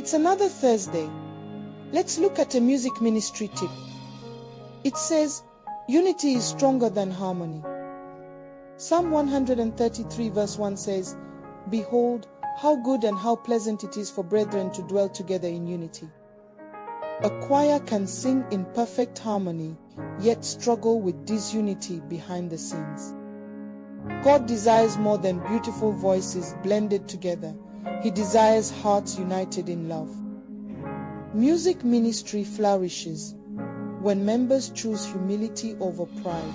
It's another Thursday. Let's look at a music ministry tip. It says, unity is stronger than harmony. Psalm 133 verse 1 says, "Behold, how good and how pleasant it is for brethren to dwell together in unity." A choir can sing in perfect harmony, yet struggle with disunity behind the scenes. God desires more than beautiful voices blended together. He desires hearts united in love. Music ministry flourishes when members choose humility over pride,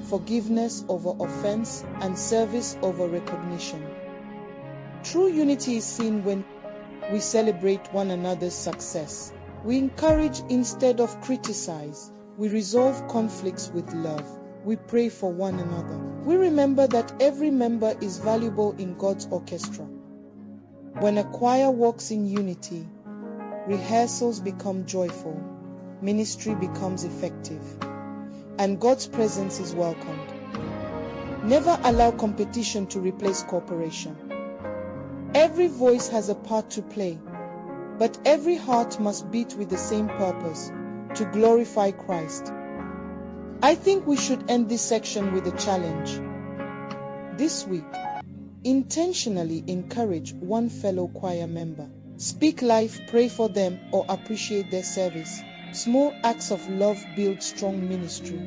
forgiveness over offense, and service over recognition. True unity is seen when we celebrate one another's success. We encourage instead of criticize. We resolve conflicts with love. We pray for one another. We remember that every member is valuable in God's orchestra. When a choir walks in unity, rehearsals become joyful, ministry becomes effective, and God's presence is welcomed. Never allow competition to replace cooperation. Every voice has a part to play, but every heart must beat with the same purpose, to glorify Christ. I think we should end this section with a challenge. This week, intentionally encourage one fellow choir member. Speak life, pray for them, or appreciate their service. Small acts of love build strong ministry.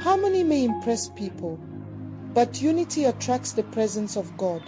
Harmony may impress people, but unity attracts the presence of God.